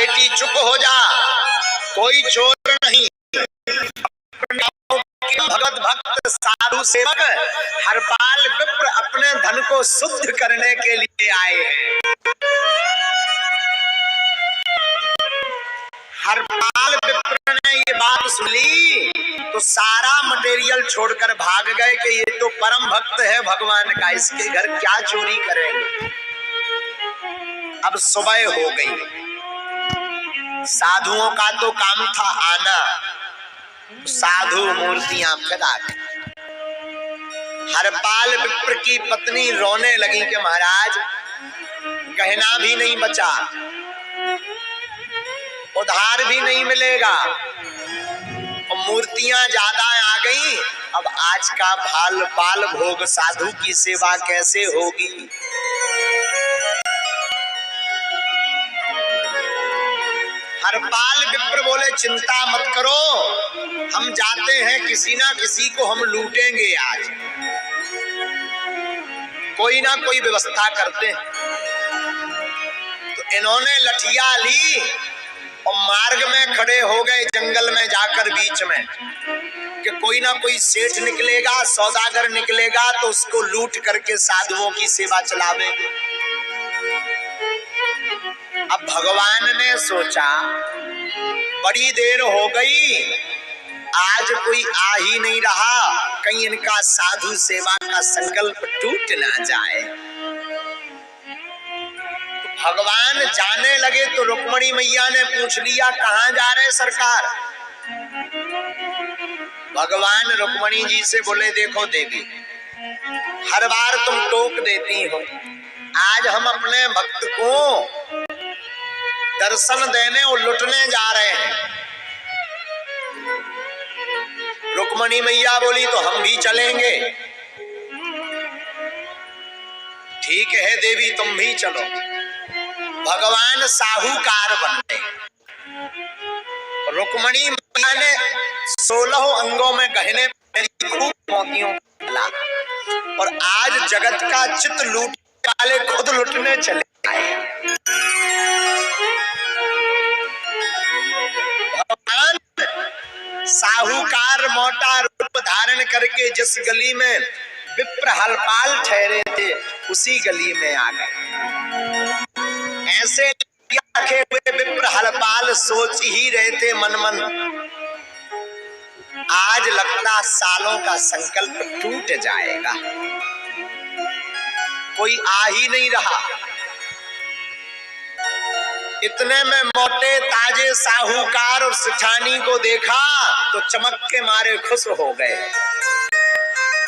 बेटी चुप हो जा, कोई चोर नहीं, भगत भक्त साधु सेवक हरपाल विप्र अपने धन को शुद्ध करने के लिए आए हैं। हरपाल विप्र ने ये बात सुनी तो सारा मटेरियल छोड़कर भाग गए कि ये तो परम भक्त है भगवान का, इसके घर क्या चोरी करेंगे। अब सुबह हो गई, साधुओं का तो काम था आना, साधु मूर्तियां फिर आ गई। हरपाल विप्र की पत्नी रोने लगी कि महाराज गहना भी नहीं बचा, उधार भी नहीं मिलेगा और मूर्तियां ज्यादा आ गई। अब आज का पाल भोग साधु की सेवा कैसे होगी। हरपाल विप्र बोले चिंता मत करो, हम जाते हैं, किसी ना किसी को हम लूटेंगे, आज कोई ना कोई व्यवस्था करते हैं। तो इन्होंने लठिया ली और मार्ग में खड़े हो गए जंगल में जाकर बीच में कि कोई ना कोई सेठ निकलेगा, सौदागर निकलेगा तो उसको लूट करके साधुओं की सेवा चलावेंगे। अब भगवान ने सोचा बड़ी देर हो गई, आज कोई आ ही नहीं रहा, कहीं इनका साधु सेवा का संकल्प टूट ना जाए। भगवान जाने लगे तो रुक्मणी मैया ने पूछ लिया कहां जा रहे सरकार। भगवान रुक्मणी जी से बोले देखो देवी, हर बार तुम टोक देती हो, आज हम अपने भक्त को दर्शन देने और लुटने जा रहे हैं। रुक्मणी मैया बोली तो हम भी चलेंगे। ठीक है देवी तुम भी चलो। भगवान साहूकार बन गए। रुक्मणी मैया ने 16 अंगों में गहने खूब मोतियों डाला और आज जगत का चित लूट वाले खुद लुटने चले आए। भगवान साहूकार मोटा रूप धारण करके जिस गली में विप्र हरपाल ठहरे थे उसी गली में आ गए। ऐसे रखे हुए विप्र हरपाल सोच ही रहे थे मन मन, आज लगता सालों का संकल्प टूट जाएगा, कोई आ ही नहीं रहा। इतने में मोटे ताजे साहूकार और सिठानी को देखा तो चमक के मारे खुश हो गए।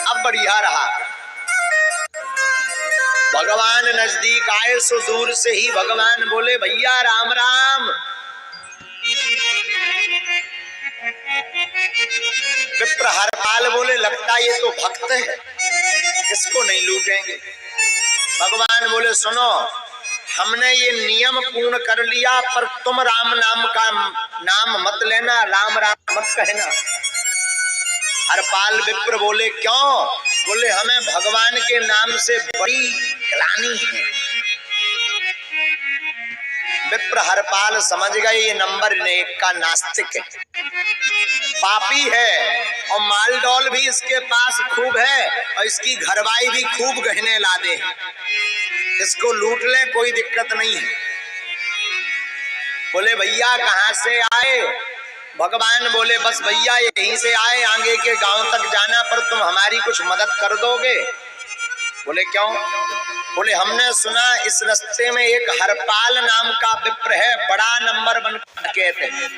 अब बढ़िया रहा, भगवान नजदीक आए सो दूर से ही भगवान बोले भैया राम राम। विप्र हरपाल बोले लगता ये तो भक्त है, इसको नहीं लूटेंगे। भगवान बोले सुनो, हमने ये नियम पूर्ण कर लिया, पर तुम राम नाम का नाम मत लेना, राम राम मत कहना। हरपाल विप्र बोले क्यों? बोले हमें भगवान के नाम से बड़ी ग्लानि है। विप्र हरपाल समझ गए ये नंबर 1 का नास्तिक है, पापी है और मालडोल भी इसके पास खूब है और इसकी घरवाई भी खूब गहने लादे, इसको लूट ले कोई दिक्कत नहीं है। बोले भैया कहाँ से आए? भगवान बोले बस भैया यहीं से आए, आगे के गांव तक जाना, पर तुम हमारी कुछ मदद कर दोगे? बोले क्यों? बोले हमने सुना इस रास्ते में एक हरपाल नाम का विप्र है, बड़ा नंबर 1 कहते हैं।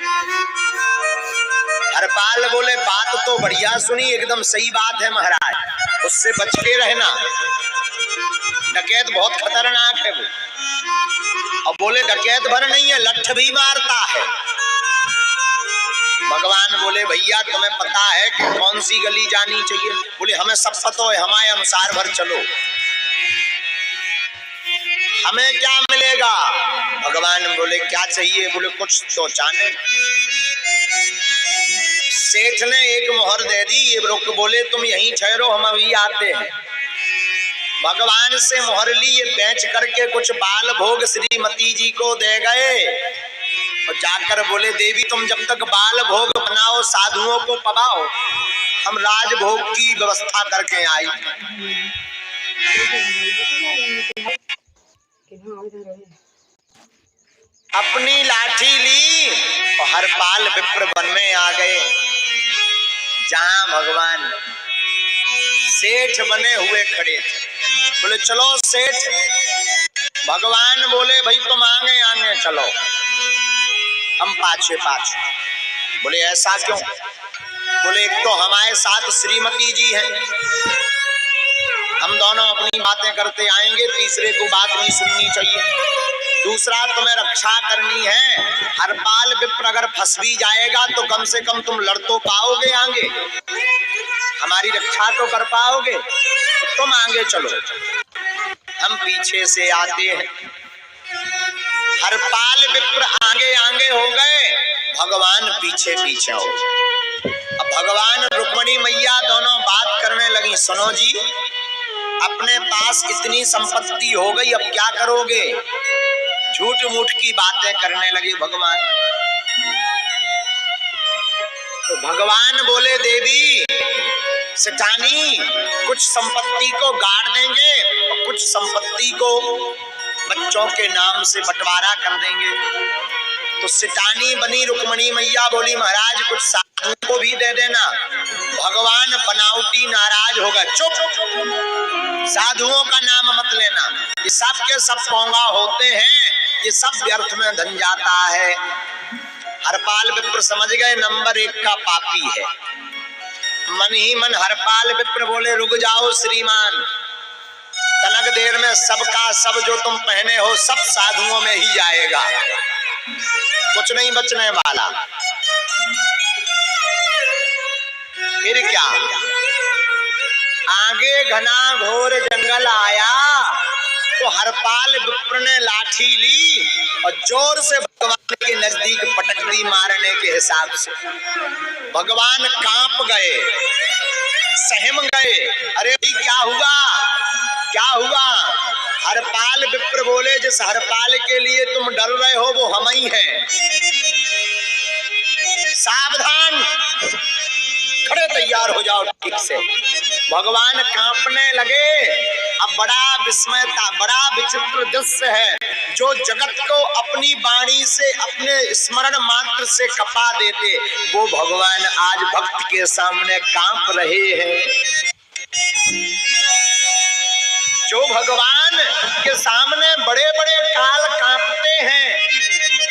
हरपाल बोले बात तो बढ़िया सुनी, एकदम सही बात है महाराज, उससे बच के रहना, डकैत बहुत खतरनाक है वो। और बोले डकैत भर नहीं है, लठ भी मारता है। भगवान बोले भैया तुम्हें पता है कि कौन सी गली जानी चाहिए? बोले हमें सब पता है, हमारे अनुसार भर चलो। हमें क्या मिलेगा? भगवान बोले क्या चाहिए? बोले कुछ तो जाने। सेठ ने एक मोहर दे दी, ये रुक, बोले तुम यहीं ठहरो हम अभी आते हैं। भगवान से मोहर ली, ये बेच करके कुछ बाल भोग श्रीमती जी को दे गए। जाकर बोले देवी तुम जब तक बाल भोग बनाओ साधुओं को पवाओ, हम राजभोग की व्यवस्था करके आई। अपनी लाठी ली और हरपाल विप्र वन में आ गए, जहां भगवान सेठ बने हुए खड़े थे। बोले चलो सेठ। भगवान बोले भाई तुम आगे आगे चलो, हम पाछे पाछे। बोले ऐसा क्यों? बोले एक तो हमारे साथ श्रीमती जी हैं, हम दोनों अपनी बातें करते आएंगे, तीसरे को बात नहीं सुननी चाहिए। दूसरा तुम्हें रक्षा करनी है, हरपाल विप्र अगर फंस भी जाएगा तो कम से कम तुम लड़ तो पाओगे आगे, हमारी रक्षा तो कर पाओगे, तो तुम आगे चलो, हम पीछे से आते हैं। हरपाल विप्र आगे आगे हो गए, भगवान पीछे पीछे हो गए। अब भगवान रुक्मणी मैया दोनों बात करने लगी, सुनो जी अपने पास इतनी संपत्ति हो गई, अब क्या करोगे? झूठ मूठ की बातें करने लगे भगवान। तो भगवान बोले देवी सेठानी कुछ संपत्ति को गाड़ देंगे और कुछ संपत्ति को बच्चों के नाम से बंटवारा कर देंगे। तो सेठानी बनी रुक्मणी मैया बोली महाराज कुछ साधुओं को भी दे देना। भगवान बनावटी नाराज हो गए, चुप, साधुओं का नाम मत लेना, ये सब के सब पोंगा होते हैं, ये सब व्यर्थ में धन जाता है। हरपाल विप्र समझ गए नंबर 1 का पापी है। मन ही मन हरपाल विप्र बोले रुक जाओ श्रीमान, तनक देर में सबका सब जो तुम पहने हो सब साधुओं में ही जाएगा, कुछ नहीं बचने वाला। फिर क्या, आगे घना घोर जंगल आया तो हरपाल विप्र ने लाठी ली और जोर से भगवान के नजदीक पटक दी मारने के हिसाब से। भगवान कांप गए, सहम गए, अरे क्या हुआ क्या हुआ? हरपाल विप्र बोले जिस हरपाल के लिए तुम डर रहे हो वो हम ही हैं, सावधान, खड़े तैयार हो जाओ ठीक से। भगवान कांपने लगे। अब बड़ा विस्मय था, बड़ा विचित्र दृश्य है, जो जगत को अपनी वाणी से अपने स्मरण मात्र से कपा देते वो भगवान आज भक्त के सामने कांप रहे हैं। जो भगवान के सामने बड़े बड़े काल कांपते हैं,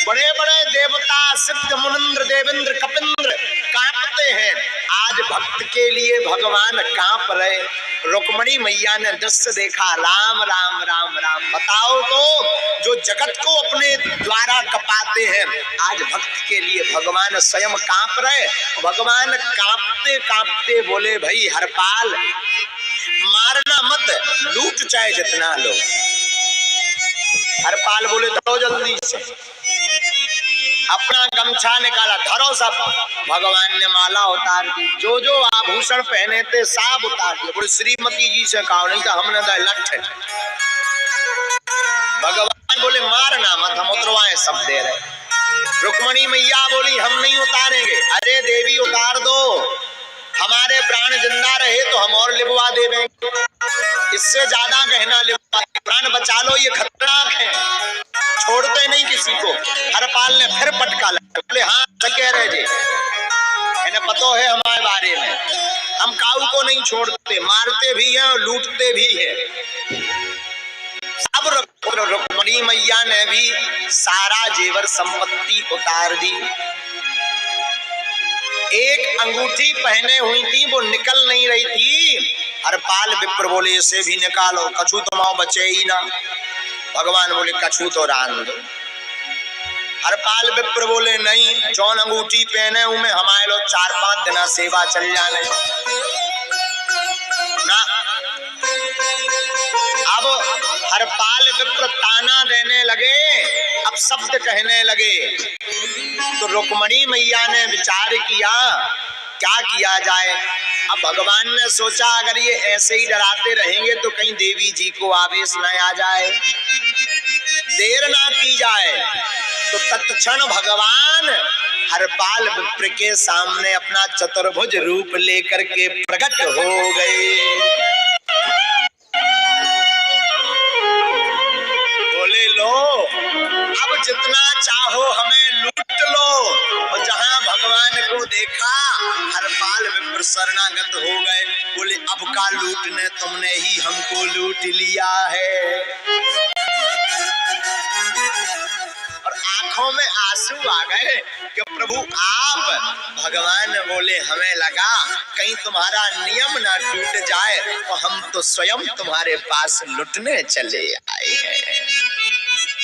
बड़े बड़े देवता सिद्ध मुनिंद्र देवेंद्र कपिंद्र कांपते हैं, आज भक्त के लिए भगवान कांप रहे। रुक्मणी मैया ने दृश्य देखा, राम राम राम राम। बताओ तो जो जगत को अपने द्वारा कपाते हैं आज भक्त के लिए भगवान स्वयं कांप रहे। भगवान कांपते कांपते बोले भाई हरपाल मारना मत, लूट चाहे जितना लो। हरपाल बोले धरो जल्दी से, अपना गमछा निकाला, धरो सब। भगवान ने माला उतार दी, जो जो आभूषण पहने थे सब उतार दिए। बोले श्रीमती जी से कहा नहीं तो हमने तो लठ। भगवान बोले मारना मत, हम उतरवाए सब दे रहे। रुक्मणी मैया बोली हम नहीं उतारेंगे। अरे देवी उतार दो, हमारे प्राण जिंदा रहे तो हम और लिबवा देंगे, इससे ज्यादा गहना लिबवा, प्राण बचा लो, ये खतरनाक है, छोड़ते नहीं किसी को। हरपाल ने फिर पटका लगा, बोले हाँ कह रहे जी, इन्हें पता है हमारे बारे में, हम काऊ को नहीं छोड़ते, मारते भी हैं और लूटते भी हैं। अब रुक्मणी मैया ने भी सारा जेवर संपत्ति उतार दी। एक अंगूठी पहने हुई थी वो निकल नहीं रही थी। हरपाल विप्र बोले इसे भी निकालो, कछु तुम्हारा बचे ही ना। भगवान बोले कछु तो रान दो। हरपाल विप्र बोले नहीं, जौन अंगूठी पहने उनमें हमारे लोग 4-5 दिन सेवा चल जाने ना। अब हरपाल विप्र ताना देने लगे, अब शब्द कहने लगे। तो रुक्मणी मैया ने विचार किया क्या किया जाए। अब भगवान ने सोचा अगर ये ऐसे ही डराते रहेंगे तो कहीं देवी जी को आवेश न आ जाए, देर ना की जाए। तो तत्क्षण भगवान हरपाल विप्र के सामने अपना चतुर्भुज रूप लेकर के प्रकट हो गए। बोले लो अब जितना चाहो हमें लूट लो। और जहां भगवान को देखा हरपाल विप्र शरणागत हो गए। बोले अब का लूटने, तुमने ही हमको लूट लिया है। और आंखों में आंसू आ गए कि प्रभु आप। भगवान बोले हमें लगा कहीं तुम्हारा नियम ना टूट जाए, तो हम तो स्वयं तुम्हारे पास लुटने चले आए हैं।